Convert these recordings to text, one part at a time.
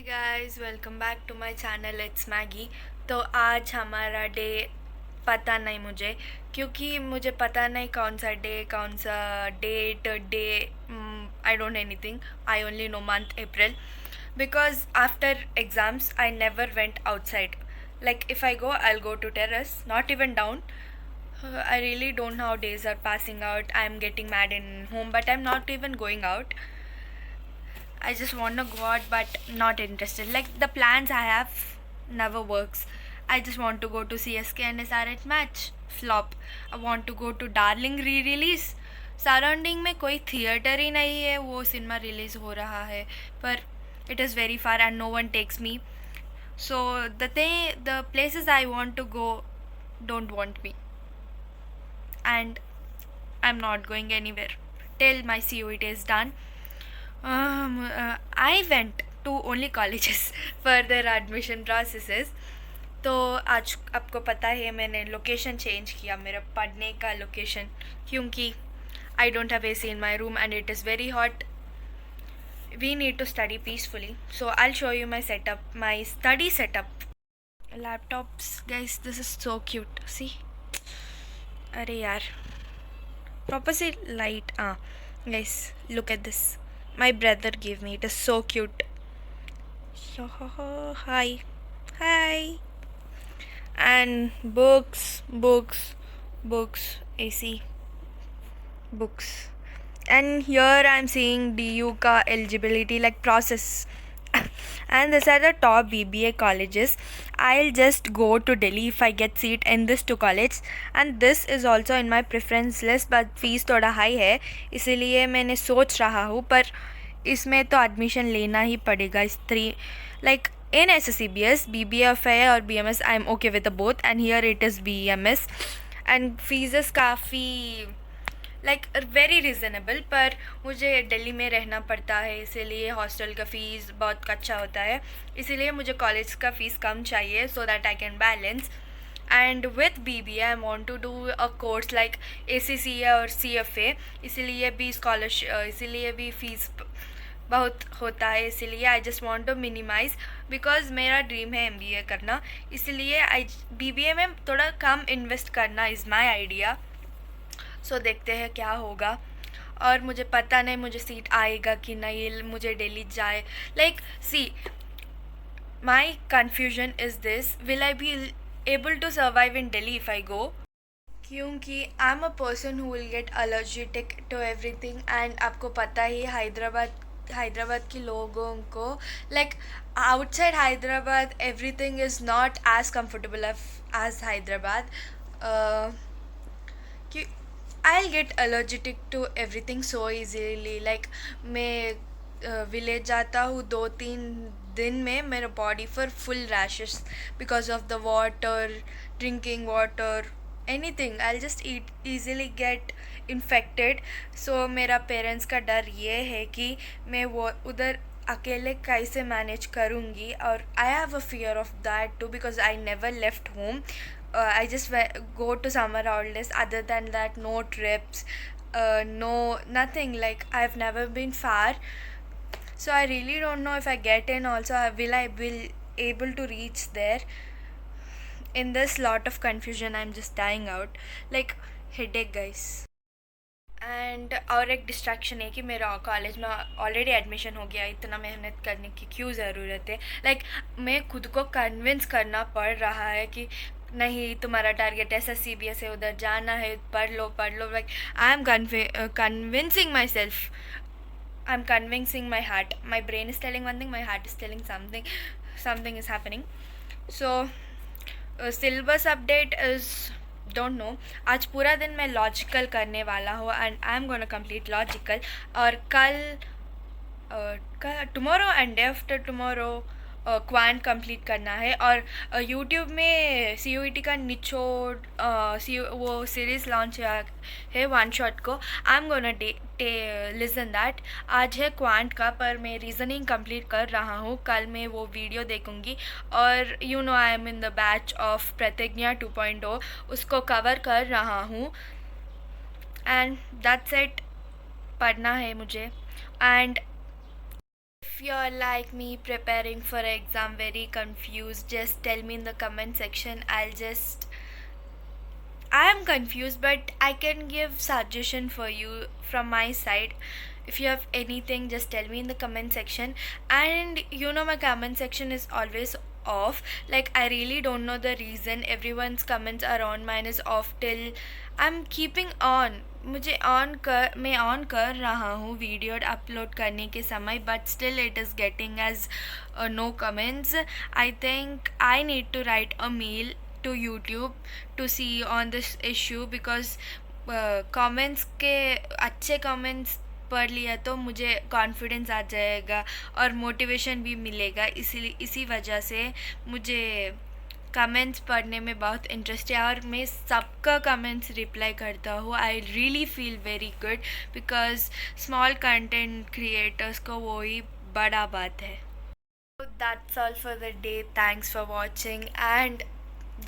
Guys, welcome back to my channel it's Maggie. तो आज हमारा डे पता नहीं मुझे, क्योंकि मुझे पता नहीं कौन सा डे, कौन सा date day. I don't anything. I only know month April, because after exams I never went outside. Like if I go, I'll go to terrace, not even down. I really don't know how days are passing out. I'm getting mad in home, but I'm not even going out. I just want to go out, but not interested. Like the plans I have never works. I just want to go to CSK and SRH match. Flop. I want to go to Darling re-release. Surrounding में कोई theatre ही नहीं है, वो cinema release हो रहा है, पर it is very far and no one takes me. So the places I want to go don't want me, and I'm not going anywhere till my CUET is done. I went to only colleges for their admission processes. तो आज आपको पता है मैंने location change किया, मेरा पढ़ने का लोकेशन, क्योंकि I don't have AC in my room and it is very hot. We need to study peacefully. So I'll show you my setup, my study setup. Laptops, guys, this is so cute. See? अरे यार, proper से light. Guys, look at this. My brother gave me. It is so cute. Hi. Hi. And books, AC, books. And here I'm seeing DU ka eligibility like process. And these are the top BBA colleges. I'll just go to Delhi if I get seat in this two college. And this is also in my preference list, but fees थोड़ा high है, इसीलिए मैंने सोच रहा हूँ, पर इसमें तो admission लेना ही पड़ेगा. इस three like in SSCBS, BBFA और BMS I'm okay with the both, and here it is BMS. and fees काफ़ी लाइक वेरी रिजनेबल, पर मुझे दिल्ली में रहना पड़ता है, इसीलिए हॉस्टल का फ़ीस बहुत कच्चा होता है, इसीलिए मुझे कॉलेज का फ़ीस कम चाहिए so that I can balance. And with BBA I want to do a course like ACCA और CFA, इसीलिए भी इसीलिए भी फ़ीस बहुत होता है, इसीलिए I just want to minimise, because मेरा ड्रीम है MBA करना, इसलिए BBA में थोड़ा कम इन्वेस्ट करना इज़ माई आइडिया. सो देखते हैं क्या होगा. और मुझे पता नहीं मुझे सीट आएगा कि नहीं, मुझे दिल्ली जाए. Like see, my confusion is this, will I be able to survive in Delhi if I go, क्योंकि I am a person who will get allergic to everything. And आपको पता ही हैदराबाद के लोगों को, like outside Hyderabad everything is not as comfortable as Hyderabad. कि I'll get allergic to everything so easily. Like मैं village जाता हूँ 2-3 दिन में मेरा बॉडी पर full rashes because of the water, drinking water, anything. I just easily get infected. So मेरा parents का डर ये है कि मैं वो उधर अकेले कैसे मैनेज करूँगी, और I have a fear of that too, because I never left home. I just go to summer holidays. Other than that, no trips, no nothing. Like I've never been far, so I really don't know if I get in. Also, I will able to reach there. In this lot of confusion, I'm just dying out. Like headache, guys. And और एक distraction है कि मेरा college में already admission हो गया, इतना मेहनत करने की क्यों ज़रूरत है. लाइक मैं खुद को कन्विंस करना पड़ रहा है कि नहीं, तुम्हारा टारगेट SSCBS है, उधर जाना है, पढ़ लो. Like I am convincing myself, I am convincing my heart. My brain is telling one thing, my heart is telling something is happening. So syllabus update is don't know. आज पूरा दिन मैं लॉजिकल करने वाला हूँ, and I am gonna complete logical. और कल tomorrow and day after tomorrow quant complete करना है. और यूट्यूब में CUET का निचोड़ वो सीरीज़ लॉन्च है वन शॉट को. आई एम गोना लिसन दैट. आज है क्वांट का, पर मैं रीजनिंग कंप्लीट कर रहा हूँ, कल मैं वो वीडियो देखूँगी. और you know I am in the batch of प्रतिज्ञा 2.0, उसको कवर कर रहा हूँ. And that's it. पढ़ना है मुझे. And you're like me preparing for exam very confused, just tell me in the comment section. I am confused, but I can give suggestion for you from my side. If you have anything, just tell me in the comment section. And you know, my comment section is always off. Like, I really don't know the reason everyone's comments are on, mine is off till I'm keeping on. मैं on कर रहा हूँ video upload करने के समय, but still it is getting as no comments. I think I need to write a mail to YouTube to see on this issue, because comments के अच्छे comments पढ़ लिया तो मुझे कॉन्फिडेंस आ जाएगा और मोटिवेशन भी मिलेगा. इसी वजह से मुझे कमेंट्स पढ़ने में बहुत इंटरेस्ट है और मैं सबका कमेंट्स रिप्लाई करता हूँ. I really feel very good, because small content creators को वो ही बड़ा बात है. That's all for the day. Thanks for watching and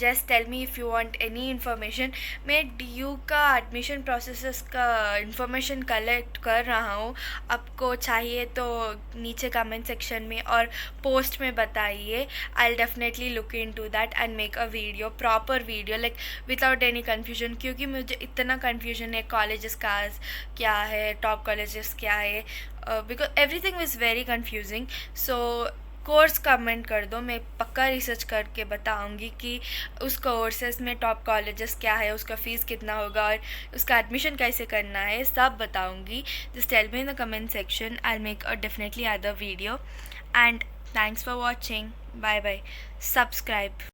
just tell me if you want any information. मैं DU का एडमिशन प्रोसेस का इंफॉर्मेशन कलेक्ट कर रहा हूँ. आपको चाहिए तो नीचे कमेंट सेक्शन में और पोस्ट में बताइए. I definitely look into that and make a video, proper video, like without any confusion, क्योंकि मुझे इतना कन्फ्यूजन है कॉलेजेस का क्या है, टॉप कॉलेजेस क्या है, because everything is very confusing. So course comment कर दो, मैं पक्का रिसर्च करके बताऊंगी कि उस कोर्सेस में टॉप कॉलेजेस क्या है, उसका फ़ीस कितना होगा और उसका एडमिशन कैसे करना है, सब बताऊंगी. Just tell me in the comment section. I make a definitely other video. And thanks for watching. Bye bye. Subscribe.